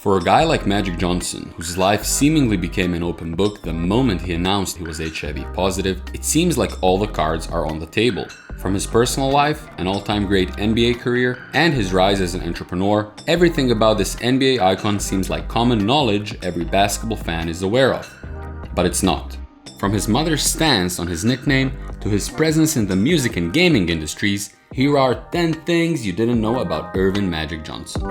For a guy like Magic Johnson, whose life seemingly became an open book the moment he announced he was HIV positive, it seems like all the cards are on the table. From his personal life, an all-time great NBA career, and his rise as an entrepreneur, everything about this NBA icon seems like common knowledge every basketball fan is aware of. But it's not. From his mother's stance on his nickname to his presence in the music and gaming industries, here are 10 things you didn't know about Earvin Magic Johnson.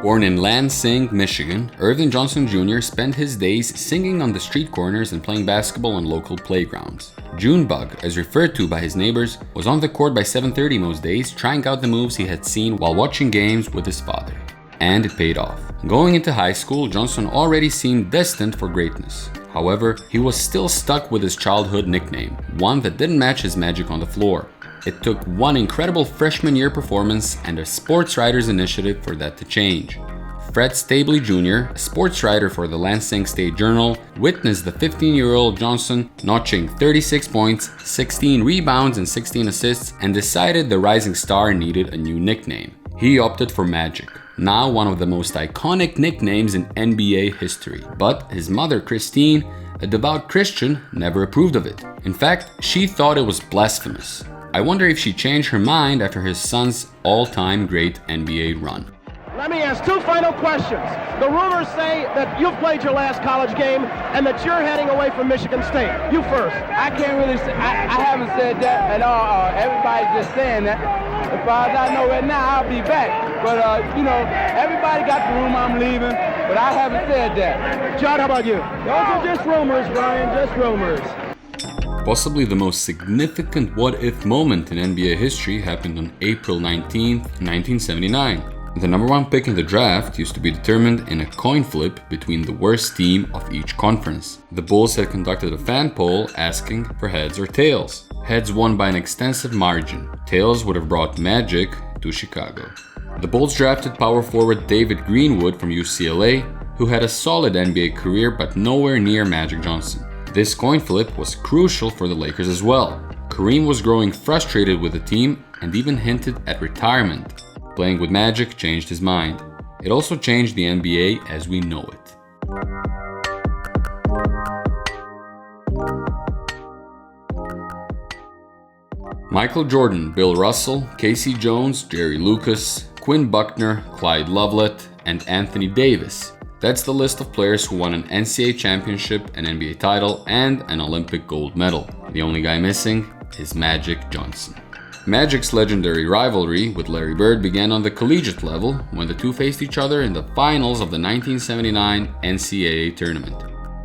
Born in Lansing, Michigan, Earvin Johnson Jr. spent his days singing on the street corners and playing basketball on local playgrounds. Junebug, as referred to by his neighbors, was on the court by 7:30 most days, trying out the moves he had seen while watching games with his father. And it paid off. Going into high school, Johnson already seemed destined for greatness. However, he was still stuck with his childhood nickname, one that didn't match his magic on the floor. It took one incredible freshman year performance and a sports writer's initiative for that to change. Fred Stabley Jr., a sports writer for the Lansing State Journal, witnessed the 15-year-old Johnson notching 36 points, 16 rebounds, and 16 assists, and decided the rising star needed a new nickname. He opted for Magic, now one of the most iconic nicknames in NBA history. But his mother, Christine, a devout Christian, never approved of it. In fact, she thought it was blasphemous. I wonder if she changed her mind after his son's all-time great NBA run. Let me ask two final questions. The rumors say that you've played your last college game and that you're heading away from Michigan State. You first. I can't really say, I haven't said that at all. Everybody's just saying that. As far as I know right now, I'll be back. But, everybody got the rumor I'm leaving, but I haven't said that. John, how about you? Those are just rumors, Brian, just rumors. Possibly the most significant what-if moment in NBA history happened on April 19, 1979. The number one pick in the draft used to be determined in a coin flip between the worst team of each conference. The Bulls had conducted a fan poll asking for heads or tails. Heads won by an extensive margin. Tails would have brought Magic to Chicago. The Bulls drafted power forward David Greenwood from UCLA, who had a solid NBA career but nowhere near Magic Johnson. This coin flip was crucial for the Lakers as well. Kareem was growing frustrated with the team and even hinted at retirement. Playing with Magic changed his mind. It also changed the NBA as we know it. Michael Jordan, Bill Russell, Casey Jones, Jerry Lucas, Quinn Buckner, Clyde Lovellette, and Anthony Davis. That's the list of players who won an NCAA championship, an NBA title, and an Olympic gold medal. The only guy missing is Magic Johnson. Magic's legendary rivalry with Larry Bird began on the collegiate level when the two faced each other in the finals of the 1979 NCAA tournament.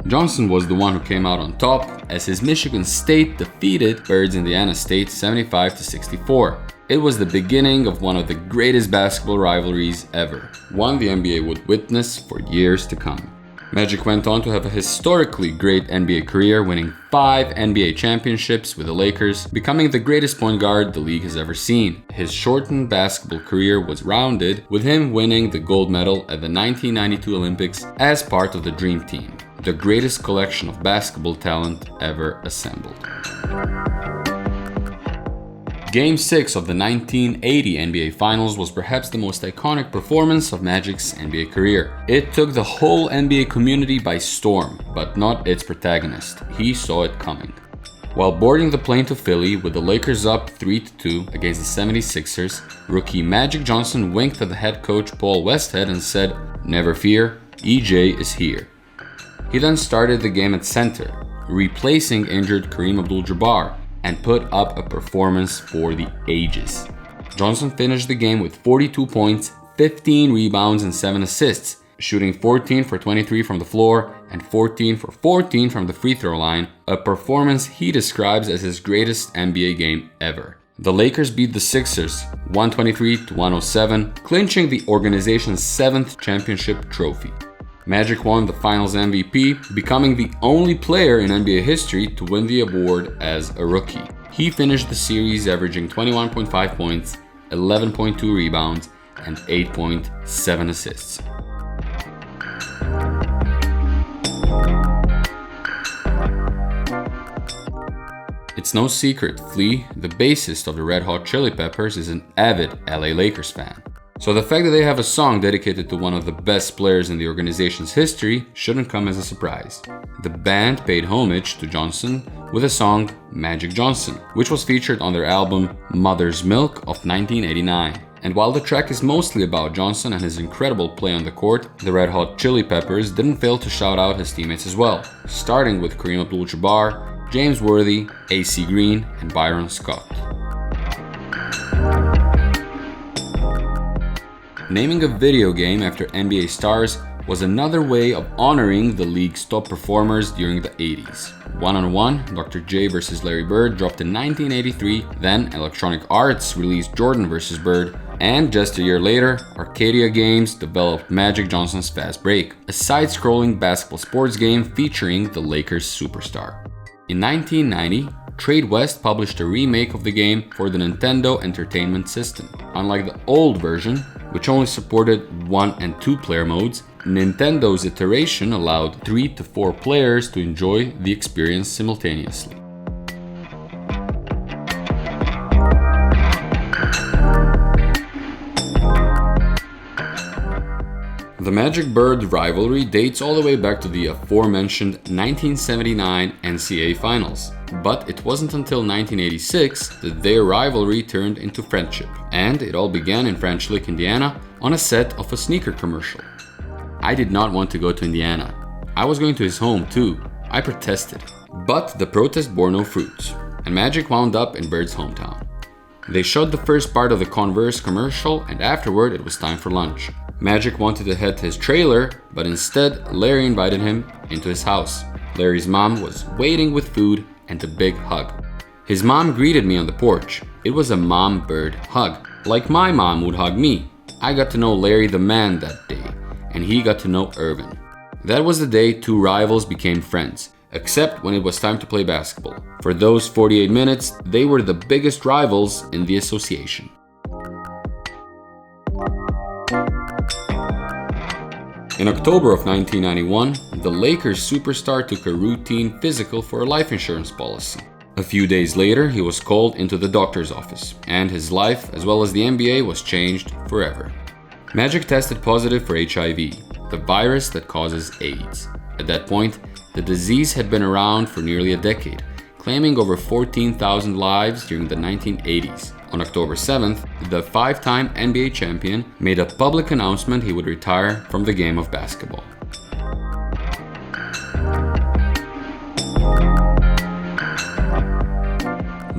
Johnson was the one who came out on top as his Michigan State defeated Bird's Indiana State 75-64. It was the beginning of one of the greatest basketball rivalries ever, one the NBA would witness for years to come. Magic went on to have a historically great NBA career, winning 5 NBA championships with the Lakers, becoming the greatest point guard the league has ever seen. His shortened basketball career was rounded with him winning the gold medal at the 1992 Olympics as part of the Dream Team, the greatest collection of basketball talent ever assembled. Game 6 of the 1980 NBA Finals was perhaps the most iconic performance of Magic's NBA career. It took the whole NBA community by storm, but not its protagonist. He saw it coming. While boarding the plane to Philly with the Lakers up 3-2 against the 76ers, rookie Magic Johnson winked at the head coach Paul Westhead and said, "Never fear, EJ is here." He then started the game at center, replacing injured Kareem Abdul-Jabbar, and put up a performance for the ages. Johnson finished the game with 42 points, 15 rebounds, and 7 assists, shooting 14 for 23 from the floor and 14 for 14 from the free throw line, a performance he describes as his greatest NBA game ever. The Lakers beat the Sixers 123-107, clinching the organization's 7th championship trophy. Magic won the Finals MVP, becoming the only player in NBA history to win the award as a rookie. He finished the series averaging 21.5 points, 11.2 rebounds, and 8.7 assists. It's no secret, Flea, the bassist of the Red Hot Chili Peppers, is an avid LA Lakers fan. So the fact that they have a song dedicated to one of the best players in the organization's history shouldn't come as a surprise. The band paid homage to Johnson with the song Magic Johnson, which was featured on their album Mother's Milk of 1989. And while the track is mostly about Johnson and his incredible play on the court, the Red Hot Chili Peppers didn't fail to shout out his teammates as well, starting with Kareem Abdul-Jabbar, James Worthy, AC Green, and Byron Scott. Naming a video game after NBA stars was another way of honoring the league's top performers during the 80s. One-on-One, Dr. J vs. Larry Bird dropped in 1983, then Electronic Arts released Jordan vs. Bird, and just a year later, Arcadia Games developed Magic Johnson's Fast Break, a side-scrolling basketball sports game featuring the Lakers superstar. In 1990, Trade West published a remake of the game for the Nintendo Entertainment System. Unlike the old version, which only supported 1 and 2 player modes, Nintendo's iteration allowed 3 to 4 players to enjoy the experience simultaneously. The Magic Bird rivalry dates all the way back to the aforementioned 1979 NCAA Finals, but it wasn't until 1986 that their rivalry turned into friendship, and it all began in French Lick, Indiana, on a set of a sneaker commercial. I did not want to go to Indiana. I was going to his home too. I protested, but the protest bore no fruit, and Magic wound up in Bird's hometown. They shot the first part of the Converse commercial, and afterward it was time for lunch. Magic wanted to head to his trailer, but instead Larry invited him into his house. Larry's mom was waiting with food and a big hug. His mom greeted me on the porch. It was a mom-bird hug, like my mom would hug me. I got to know Larry the man that day, and he got to know Irvin. That was the day two rivals became friends, except when it was time to play basketball. For those 48 minutes, they were the biggest rivals in the association. In October of 1991, the Lakers superstar took a routine physical for a life insurance policy. A few days later, he was called into the doctor's office, and his life, as well as the NBA, was changed forever. Magic tested positive for HIV, the virus that causes AIDS. At that point, the disease had been around for nearly a decade, claiming over 14,000 lives during the 1980s. On October 7th, the 5-time NBA champion made a public announcement he would retire from the game of basketball.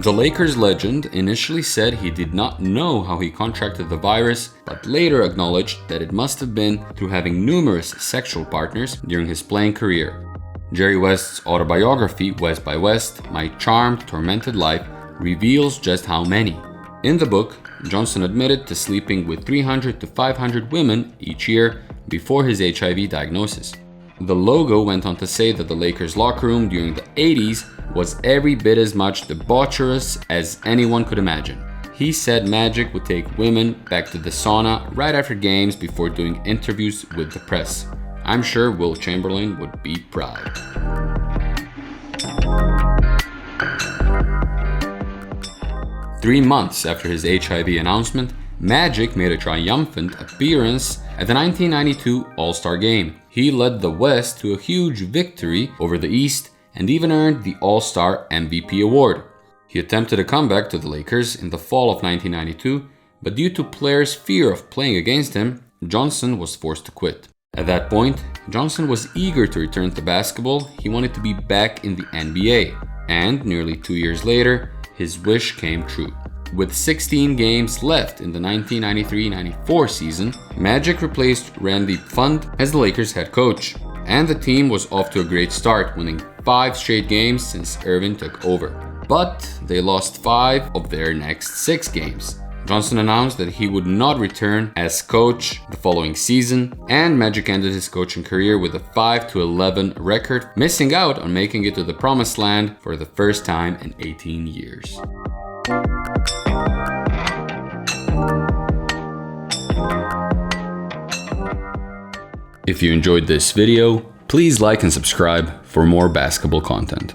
The Lakers legend initially said he did not know how he contracted the virus, but later acknowledged that it must have been through having numerous sexual partners during his playing career. Jerry West's autobiography, West by West, My Charmed, Tormented Life, reveals just how many. In the book, Johnson admitted to sleeping with 300 to 500 women each year before his HIV diagnosis. The logo went on to say that the Lakers' locker room during the 80s was every bit as much debaucherous as anyone could imagine. He said Magic would take women back to the sauna right after games before doing interviews with the press. I'm sure Will Chamberlain would be proud. Three months after his HIV announcement, Magic made a triumphant appearance at the 1992 All-Star Game. He led the West to a huge victory over the East and even earned the All-Star MVP award. He attempted a comeback to the Lakers in the fall of 1992, but due to players' fear of playing against him, Johnson was forced to quit. At that point, Johnson was eager to return to basketball. He wanted to be back in the NBA, and nearly 2 years later, his wish came true. With 16 games left in the 1993-94 season, Magic replaced Randy Pfund as the Lakers' head coach, and the team was off to a great start, winning 5 straight games since Irvin took over. But they lost 5 of their next 6 games. Johnson announced that he would not return as coach the following season, and Magic ended his coaching career with a 5-11 record, missing out on making it to the promised land for the first time in 18 years. If you enjoyed this video, please like and subscribe for more basketball content.